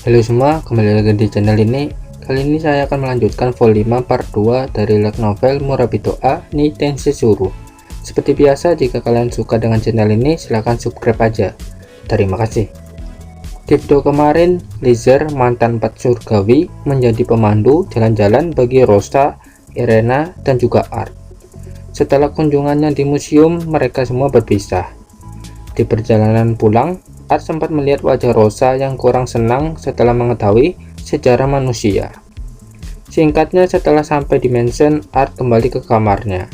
Halo semua, kembali lagi di channel ini. Kali ini saya akan melanjutkan vol 5 part 2 dari light novel Morabito A ni Tensetsuru. Seperti biasa, jika kalian suka dengan channel ini, silahkan subscribe aja. Terima kasih. Di video kemarin, Lizer, mantan empat surgawi, menjadi pemandu jalan-jalan bagi Rosa, Irena, dan juga Art. Setelah kunjungannya di museum, mereka semua berpisah. Di perjalanan pulang, Art sempat melihat wajah Rosa yang kurang senang setelah mengetahui sejarah manusia. Singkatnya, setelah sampai di mansion, Art kembali ke kamarnya.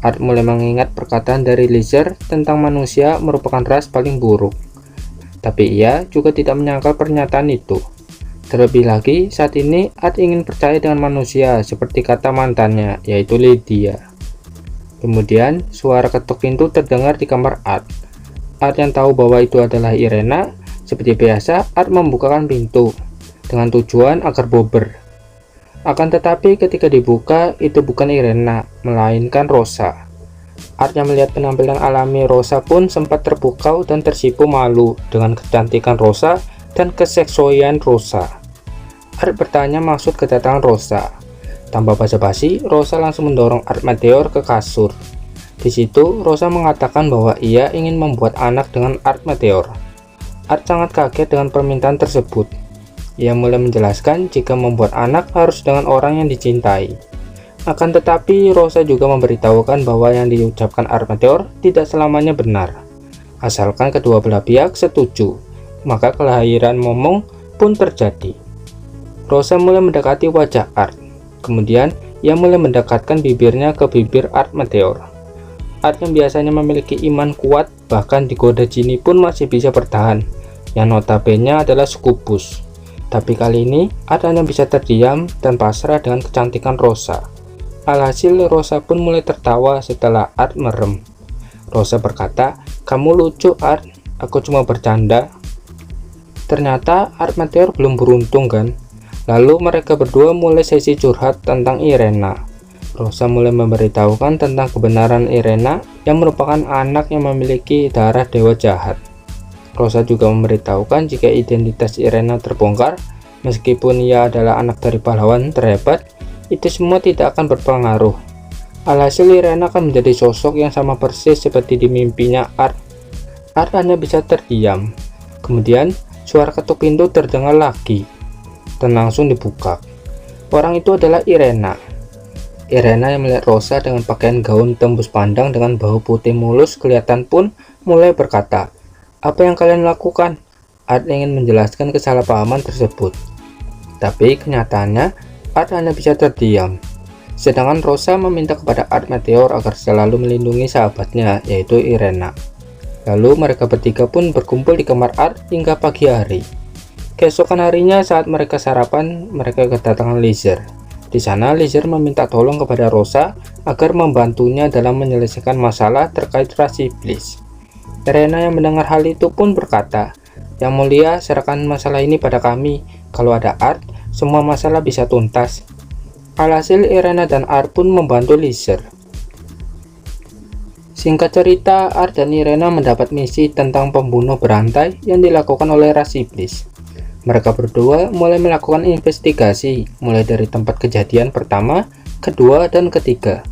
Art mulai mengingat perkataan dari Lizer tentang manusia merupakan ras paling buruk. Tapi ia juga tidak menyangkal pernyataan itu. Terlebih lagi, saat ini Art ingin percaya dengan manusia seperti kata mantannya, yaitu Lydia. Kemudian, suara ketuk pintu terdengar di kamar Art. Art yang tahu bahwa itu adalah Irena, seperti biasa Art membukakan pintu dengan tujuan agar bober. Akan tetapi ketika dibuka, itu bukan Irena, melainkan Rosa. Art yang melihat penampilan alami Rosa pun sempat terpukau dan tersipu malu dengan kecantikan Rosa dan keseksualian Rosa. Art bertanya maksud kedatangan Rosa. Tanpa basa-basi, Rosa langsung mendorong Art Meteor ke kasur. Di situ, Rosa mengatakan bahwa ia ingin membuat anak dengan Art Meteor. Art sangat kaget dengan permintaan tersebut. Ia mulai menjelaskan jika membuat anak harus dengan orang yang dicintai. Akan tetapi, Rosa juga memberitahukan bahwa yang diucapkan Art Meteor tidak selamanya benar. Asalkan kedua belah pihak setuju, maka kelahiran Momong pun terjadi. Rosa mulai mendekati wajah Art. Kemudian, ia mulai mendekatkan bibirnya ke bibir Art Meteor. Art yang biasanya memiliki iman kuat, bahkan digoda Jinny pun masih bisa bertahan, yang notabene adalah Succubus. Tapi kali ini, Art hanya bisa terdiam dan pasrah dengan kecantikan Rosa. Alhasil, Rosa pun mulai tertawa setelah Art merem. Rosa berkata, "Kamu lucu, Art, aku cuma bercanda." Ternyata Art Meteor belum beruntung kan? Lalu mereka berdua mulai sesi curhat tentang Irena. Rosa mulai memberitahukan tentang kebenaran Irena yang merupakan anak yang memiliki darah dewa jahat. Rosa juga memberitahukan jika identitas Irena terbongkar, meskipun ia adalah anak dari pahlawan terhebat, itu semua tidak akan berpengaruh. Alhasil Irena akan menjadi sosok yang sama persis seperti di mimpinya Art. Art hanya bisa terdiam. Kemudian suara ketuk pintu terdengar lagi dan langsung dibuka. Orang itu adalah Irena. Irena yang melihat Rosa dengan pakaian gaun tembus pandang dengan bahu putih mulus kelihatan pun mulai berkata, "Apa yang kalian lakukan?" Art ingin menjelaskan kesalahpahaman tersebut. Tapi kenyataannya, Art hanya bisa terdiam. Sedangkan Rosa meminta kepada Art Meteor agar selalu melindungi sahabatnya, yaitu Irena. Lalu mereka bertiga pun berkumpul di kamar Art hingga pagi hari. Keesokan harinya saat mereka sarapan, mereka kedatangan Lizer. Di sana, Lizer meminta tolong kepada Rosa agar membantunya dalam menyelesaikan masalah terkait ras iblis. Irena yang mendengar hal itu pun berkata, "Yang mulia, serahkan masalah ini pada kami. Kalau ada Art, semua masalah bisa tuntas." Alhasil, Irena dan Art pun membantu Lizer. Singkat cerita, Art dan Irena mendapat misi tentang pembunuh berantai yang dilakukan oleh ras iblis. Mereka berdua mulai melakukan investigasi, mulai dari tempat kejadian pertama, kedua, dan ketiga.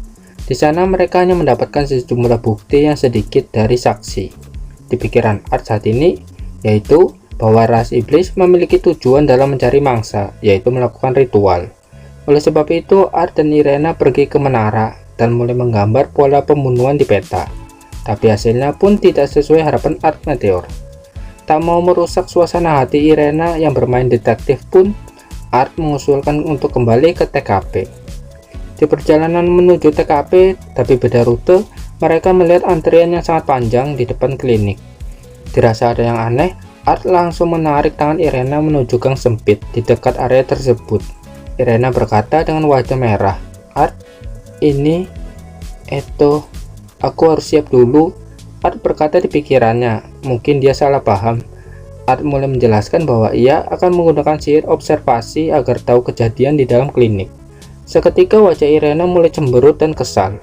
Di sana mereka hanya mendapatkan sejumlah bukti yang sedikit dari saksi. Di pikiran Art saat ini, yaitu bahwa ras iblis memiliki tujuan dalam mencari mangsa, yaitu melakukan ritual. Oleh sebab itu, Art dan Irena pergi ke menara dan mulai menggambar pola pembunuhan di peta. Tapi hasilnya pun tidak sesuai harapan Art Meteor. Tak mau merusak suasana hati Irena yang bermain detektif pun, Art mengusulkan untuk kembali ke TKP. Di perjalanan menuju TKP, tapi beda rute, mereka melihat antrian yang sangat panjang di depan klinik. Dirasa ada yang aneh, Art langsung menarik tangan Irena menuju gang sempit di dekat area tersebut. Irena berkata dengan wajah merah, "Art, aku harus siap dulu." Art berkata di pikirannya, mungkin dia salah paham. Art mulai menjelaskan bahwa ia akan menggunakan sihir observasi agar tahu kejadian di dalam klinik. Seketika wajah Irena mulai cemberut dan kesal.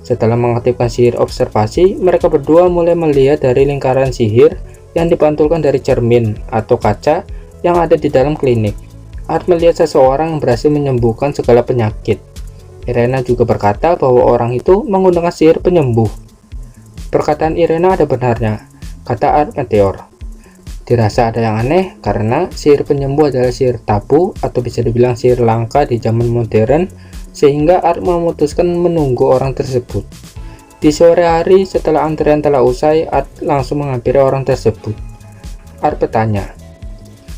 Setelah mengaktifkan sihir observasi, mereka berdua mulai melihat dari lingkaran sihir yang dipantulkan dari cermin atau kaca yang ada di dalam klinik. Art melihat seseorang yang berhasil menyembuhkan segala penyakit. Irena juga berkata bahwa orang itu menggunakan sihir penyembuh. Perkataan Irena ada benarnya, kata Art Meteor. Dirasa ada yang aneh karena sihir penyembuh adalah sihir tabu atau bisa dibilang sihir langka di zaman modern, sehingga Art memutuskan menunggu orang tersebut. Di sore hari setelah antrian telah usai, Art langsung menghampiri orang tersebut. Art bertanya,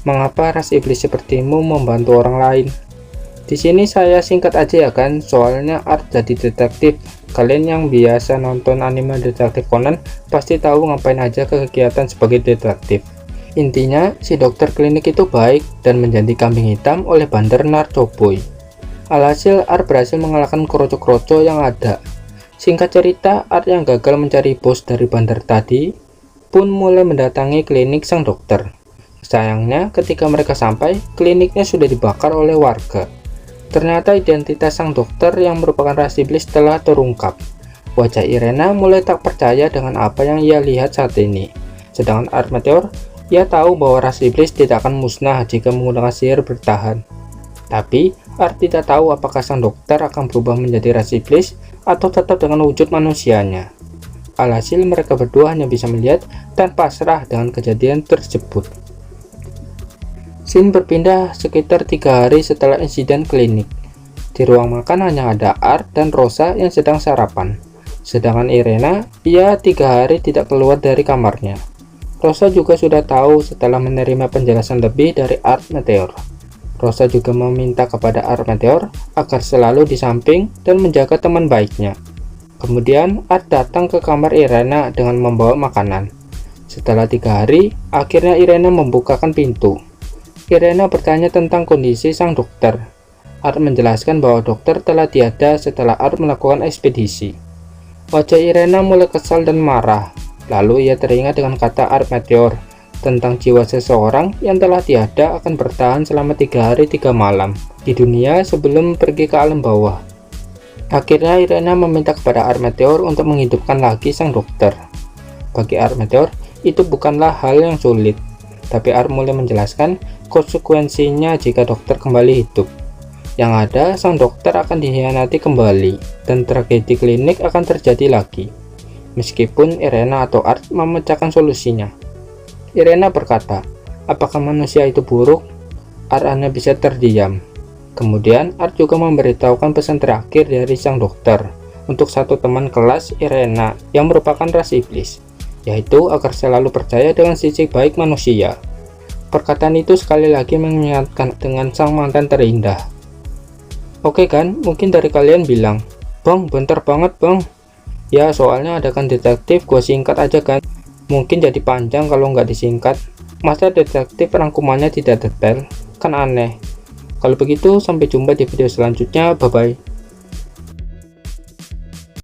"Mengapa ras iblis sepertimu membantu orang lain?" Di sini saya singkat aja ya kan, soalnya Art jadi detektif. Kalian yang biasa nonton anime Detektif Conan pasti tahu ngapain aja ke kegiatan sebagai detektif. Intinya, si dokter klinik itu baik dan menjadi kambing hitam oleh bandar narcoboy. Alhasil, Art berhasil mengalahkan kroco-kroco yang ada. Singkat cerita, Art yang gagal mencari bos dari bandar tadi pun mulai mendatangi klinik sang dokter. Sayangnya, ketika mereka sampai, kliniknya sudah dibakar oleh warga. Ternyata identitas sang dokter yang merupakan ras iblis telah terungkap. Wajah Irena mulai tak percaya dengan apa yang ia lihat saat ini. Sedangkan Art Meteor, ia tahu bahwa ras iblis tidak akan musnah jika menggunakan sihir bertahan. Tapi, Art tidak tahu apakah sang dokter akan berubah menjadi ras iblis atau tetap dengan wujud manusianya. Alhasil mereka berdua hanya bisa melihat dan pasrah dengan kejadian tersebut. Scene berpindah sekitar 3 hari setelah insiden klinik. Di ruang makan hanya ada Art dan Rosa yang sedang sarapan. Sedangkan Irena, ia 3 hari tidak keluar dari kamarnya. Rosa juga sudah tahu setelah menerima penjelasan lebih dari Art Meteor. Rosa juga meminta kepada Art Meteor agar selalu di samping dan menjaga teman baiknya. Kemudian Art datang ke kamar Irena dengan membawa makanan. Setelah 3 hari, akhirnya Irena membukakan pintu. Irena bertanya tentang kondisi sang dokter. Art menjelaskan bahwa dokter telah tiada setelah Art melakukan ekspedisi. Wajah Irena mulai kesal dan marah. Lalu ia teringat dengan kata Art Meteor tentang jiwa seseorang yang telah tiada akan bertahan selama 3 hari 3 malam di dunia sebelum pergi ke alam bawah. Akhirnya Irena meminta kepada Art Meteor untuk menghidupkan lagi sang dokter. Bagi Art Meteor, itu bukanlah hal yang sulit, tapi Art mulai menjelaskan konsekuensinya jika dokter kembali hidup. Yang ada, sang dokter akan dikhianati kembali, dan tragedi klinik akan terjadi lagi. Meskipun Irena atau Art memecahkan solusinya. Irena berkata, apakah manusia itu buruk? Art hanya bisa terdiam. Kemudian Art juga memberitahukan pesan terakhir dari sang dokter untuk satu teman kelas Irena yang merupakan ras iblis, yaitu agar selalu percaya dengan sisi baik manusia. Perkataan itu sekali lagi mengingatkan dengan sang mantan terindah. Oke kan, mungkin dari kalian bilang, "Bang, bentar banget bang." Ya soalnya ada kan detektif, gua singkat aja kan. Mungkin jadi panjang kalau nggak disingkat. Masa detektif rangkumannya tidak detail? Kan aneh. Kalau begitu sampai jumpa di video selanjutnya, bye bye.